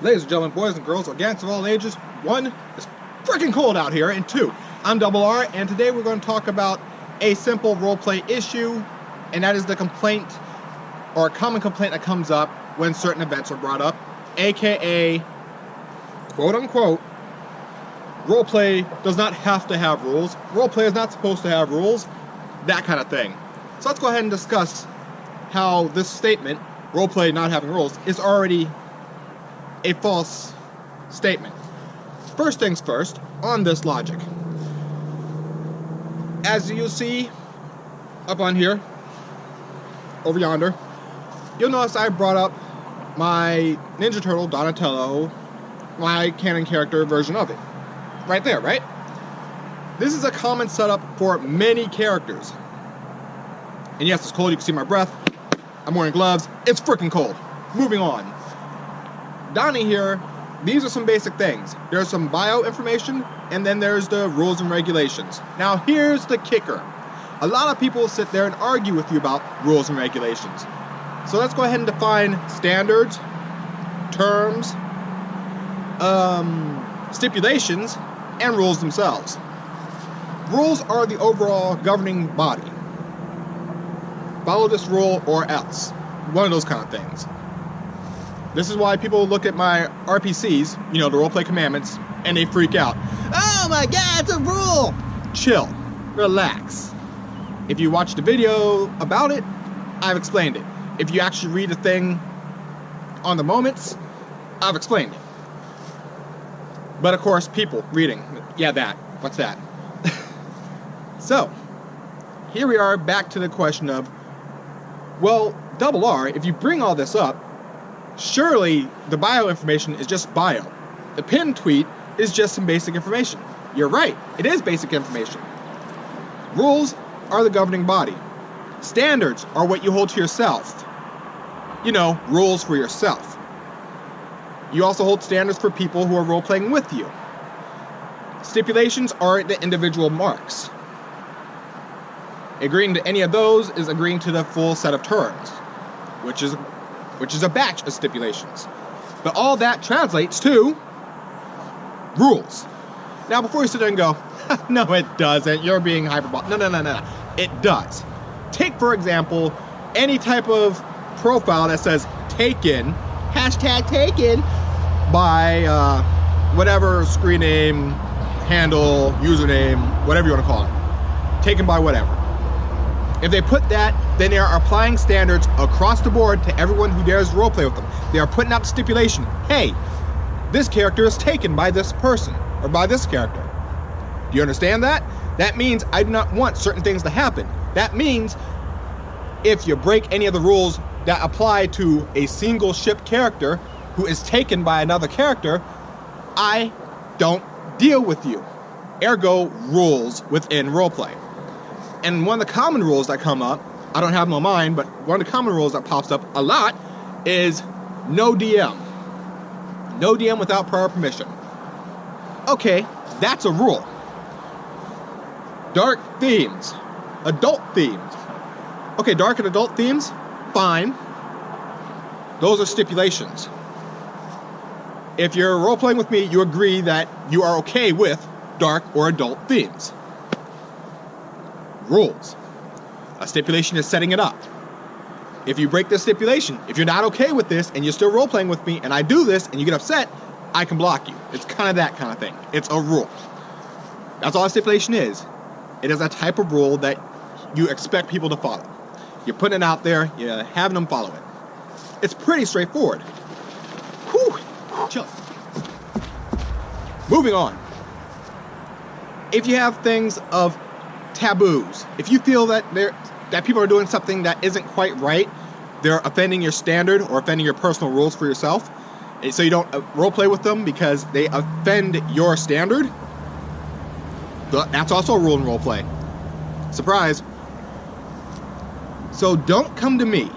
Ladies and gentlemen, boys and girls, organics of all ages, 1, it's freaking cold out here, and 2, I'm Double R, and today we're going to talk about a simple roleplay issue, and that is the complaint, or a common complaint that comes up when certain events are brought up, aka, quote-unquote, roleplay does not have to have rules, roleplay is not supposed to have rules, that kind of thing. So let's go ahead and discuss how this statement, roleplay not having rules, is already a false statement. First things first, on this logic. As you see up on here, over yonder, you'll notice I brought up my Ninja Turtle Donatello, my canon character version of it. Right there, right? This is a common setup for many characters. And yes, it's cold, you can see my breath. I'm wearing gloves, it's freaking cold. Moving on. Donnie here, these are some basic things. There's some bio information, and then there's the rules and regulations. Now here's the kicker. A lot of people sit there and argue with you about rules and regulations. So let's go ahead and define standards, terms, stipulations, and rules themselves. Rules are the overall governing body. Follow this rule or else. One of those kind of things. This is why people look at my RPCs, you know, the roleplay commandments, and they freak out. Oh my god, it's a rule! Chill. Relax. If you watch the video about it, I've explained it. If you actually read the thing on the moments, I've explained it. But of course, people reading, yeah, that. What's that? So, here we are back to the question of, well, Double R, if you bring all this up, surely the bio information is just bio. The pinned tweet is just some basic information. You're right, it is basic information. Rules are the governing body. Standards are what you hold to yourself. You know, rules for yourself. You also hold standards for people who are role-playing with you. Stipulations are the individual marks. Agreeing to any of those is agreeing to the full set of terms, which is a batch of stipulations. But all that translates to rules. Now, before you sit there and go, no, it doesn't, you're being hyperbolic. No. It does. Take, for example, any type of profile that says taken, hashtag taken, by whatever screen name, handle, username, whatever you want to call it. Taken by whatever. If they put that, then they are applying standards across the board to everyone who dares roleplay with them. They are putting out the stipulation, hey, this character is taken by this person, or by this character. Do you understand that? That means I do not want certain things to happen. That means if you break any of the rules that apply to a single ship character who is taken by another character, I don't deal with you. Ergo, rules within roleplay. And one of the common rules that come up, I don't have them on mine, but one of the common rules that pops up a lot is no DM. No DM without prior permission. Okay, that's a rule. Dark themes. Adult themes. Okay, dark and adult themes, fine. Those are stipulations. If you're role-playing with me, you agree that you are okay with dark or adult themes. Rules. A stipulation is setting it up. If you break this stipulation, if you're not okay with this and you're still role-playing with me and I do this and you get upset, I can block you. It's kind of that kind of thing. It's a rule. That's all a stipulation is. It is a type of rule that you expect people to follow. You're putting it out there, you're having them follow it. It's pretty straightforward. Whew, chill. Moving on. If you have things of taboos, if you feel that people are doing something that isn't quite right, they're offending your standard or offending your personal rules for yourself, and so you don't roleplay with them because they offend your standard, that's also a rule in roleplay. Surprise. So don't come to me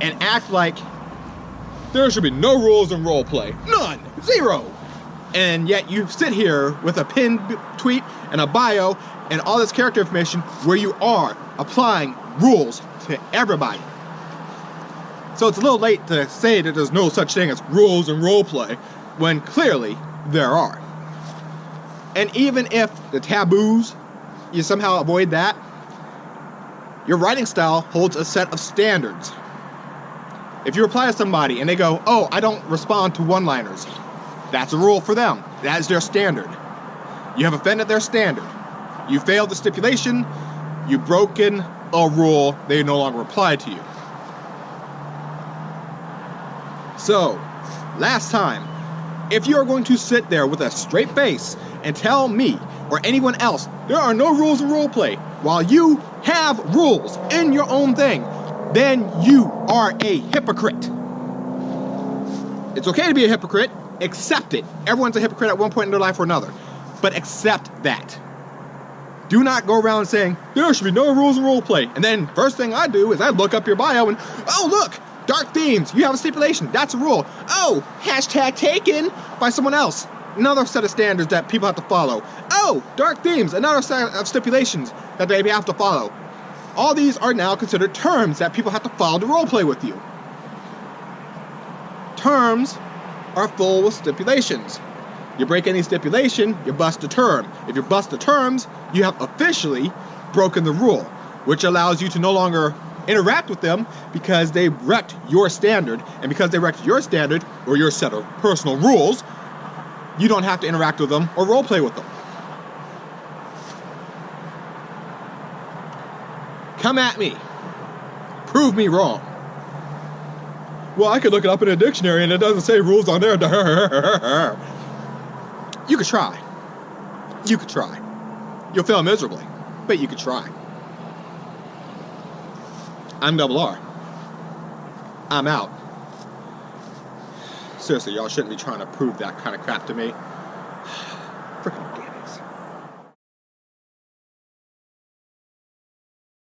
and act like there should be no rules in roleplay. None. Zero. And yet you sit here with a pinned tweet and a bio and all this character information where you are applying rules to everybody. So it's a little late to say that there's no such thing as rules in roleplay, when clearly there are. And even if the taboos, you somehow avoid that, your writing style holds a set of standards. If you reply to somebody and they go, oh, I don't respond to one-liners, that's a rule for them. That is their standard. You have offended their standard. You failed the stipulation, you've broken a rule, they no longer reply to you. So, last time, if you are going to sit there with a straight face and tell me or anyone else there are no rules in roleplay while you have rules in your own thing, then you are a hypocrite. It's okay to be a hypocrite. Accept it. Everyone's a hypocrite at one point in their life or another. But accept that. Do not go around saying, there should be no rules in roleplay. And then first thing I do is I look up your bio and, oh look, dark themes, you have a stipulation, that's a rule. Oh, hashtag taken by someone else. Another set of standards that people have to follow. Oh, dark themes, another set of stipulations that they have to follow. All these are now considered terms that people have to follow to roleplay with you. Terms are full with stipulations. You break any stipulation, you bust a term. If you bust the terms, you have officially broken the rule, which allows you to no longer interact with them because they wrecked your standard. And because they wrecked your standard, or your set of personal rules, you don't have to interact with them or roleplay with them. Come at me. Prove me wrong. Well, I could look it up in a dictionary and it doesn't say rules on there. You could try. You could try. You'll fail miserably, but you could try. I'm Double R. I'm out. Seriously, y'all shouldn't be trying to prove that kind of crap to me.